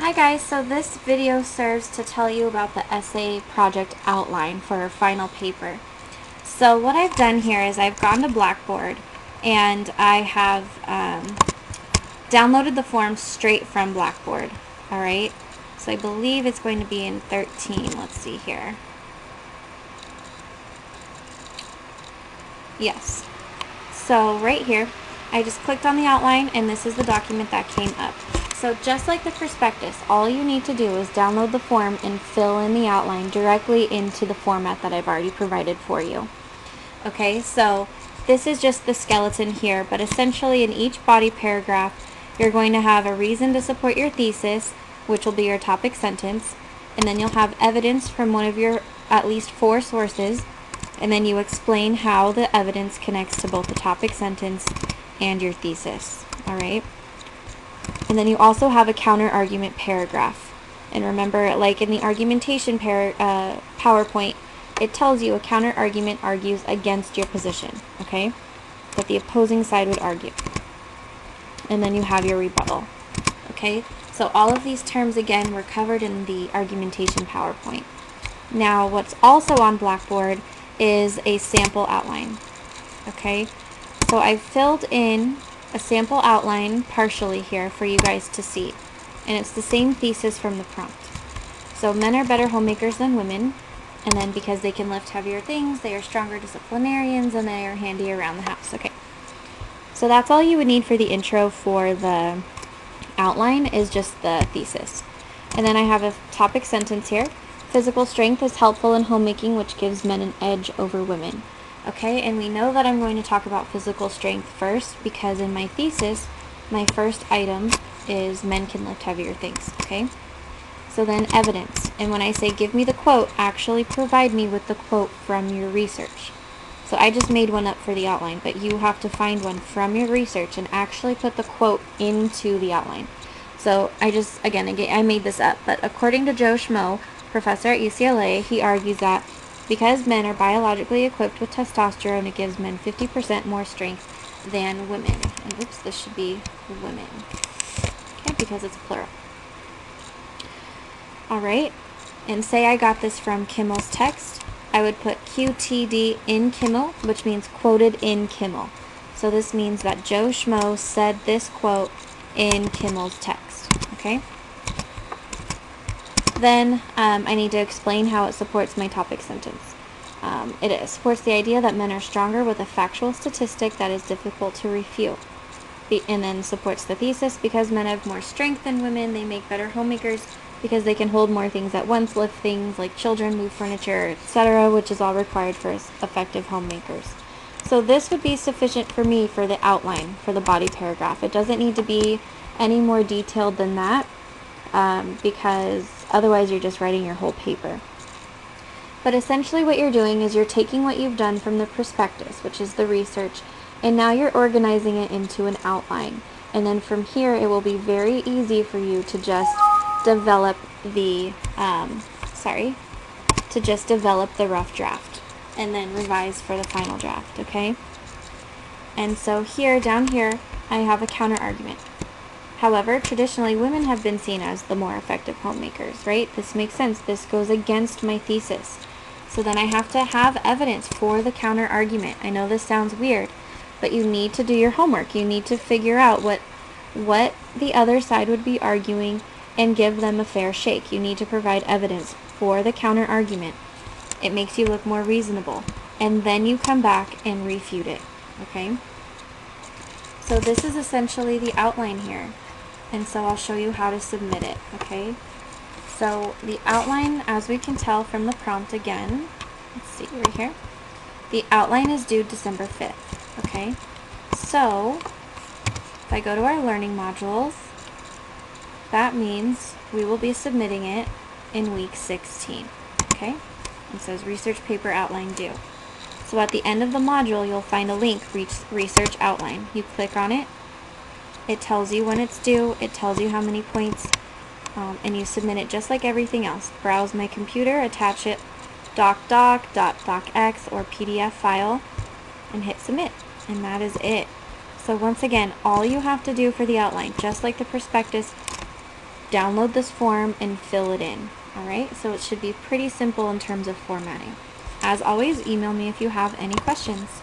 Hi guys, so this video serves to tell you about the essay project outline for our final paper. So what I've done here is I've gone to Blackboard and I have downloaded the form straight from Blackboard. Alright, so I believe it's going to be in 13. Let's see here. Yes. So right here, I just clicked on the outline and this is the document that came up. So just like the prospectus, all you need to do is download the form and fill in the outline directly into the format that I've already provided for you. Okay, so this is just the skeleton here, but essentially in each body paragraph, you're going to have a reason to support your thesis, which will be your topic sentence, and then you'll have evidence from one of your at least 4 sources, and then you explain how the evidence connects to both the topic sentence and your thesis. Alright? And then you also have a counter-argument paragraph. And remember, like in the argumentation PowerPoint, it tells you a counter-argument argues against your position, okay? That the opposing side would argue. And then you have your rebuttal, okay? So all of these terms, again, were covered in the argumentation PowerPoint. Now, what's also on Blackboard is a sample outline, okay? So I've filled in a sample outline partially here for you guys to see. And it's the same thesis from the prompt. So men are better homemakers than women, and then because they can lift heavier things, they are stronger disciplinarians, and they are handy around the house. Okay. So that's all you would need for the intro for the outline, is just the thesis. And then I have a topic sentence here. Physical strength is helpful in homemaking, which gives men an edge over women. Okay, and we know that I'm going to talk about physical strength first because in my thesis, my first item is men can lift heavier things, okay? So then evidence, and when I say give me the quote, actually provide me with the quote from your research. So I just made one up for the outline, but you have to find one from your research and actually put the quote into the outline. So again, I made this up, but according to Joe Schmo, professor at UCLA, he argues that because men are biologically equipped with testosterone, it gives men 50% more strength than women. And oops, this should be women. Okay, because it's plural. Alright, and say I got this from Kimmel's text, I would put QTD in Kimmel, which means quoted in Kimmel. So this means that Joe Schmo said this quote in Kimmel's text. Okay? Then I need to explain how it supports my topic sentence. It supports the idea that men are stronger with a factual statistic that is difficult to refute. And then supports the thesis because men have more strength than women, they make better homemakers because they can hold more things at once, lift things like children, move furniture, etc., which is all required for effective homemakers. So this would be sufficient for me for the outline, for the body paragraph. It doesn't need to be any more detailed than that. Because otherwise you're just writing your whole paper. But essentially what you're doing is you're taking what you've done from the prospectus, which is the research, and now you're organizing it into an outline. And then from here it will be very easy for you to just develop the develop the rough draft and then revise for the final draft, okay? And so here, down here, I have a counter argument. However, traditionally, women have been seen as the more effective homemakers, right? This makes sense. This goes against my thesis. So then I have to have evidence for the counter-argument. I know this sounds weird, but you need to do your homework. You need to figure out what the other side would be arguing and give them a fair shake. You need to provide evidence for the counter-argument. It makes you look more reasonable. And then you come back and refute it, okay? So this is essentially the outline here. And so I'll show you how to submit it, okay? So the outline, as we can tell from the prompt again, let's see right here, the outline is due December 5th, okay? So if I go to our learning modules, that means we will be submitting it in week 16, okay? It says research paper outline due. So at the end of the module, you'll find a link, research outline. You click on it. It tells you when it's due, it tells you how many points, and you submit it just like everything else. Browse my computer, attach it docx or PDF file, and hit submit. And that is it. So once again, all you have to do for the outline, just like the prospectus, download this form and fill it in. Alright, so it should be pretty simple in terms of formatting. As always, email me if you have any questions.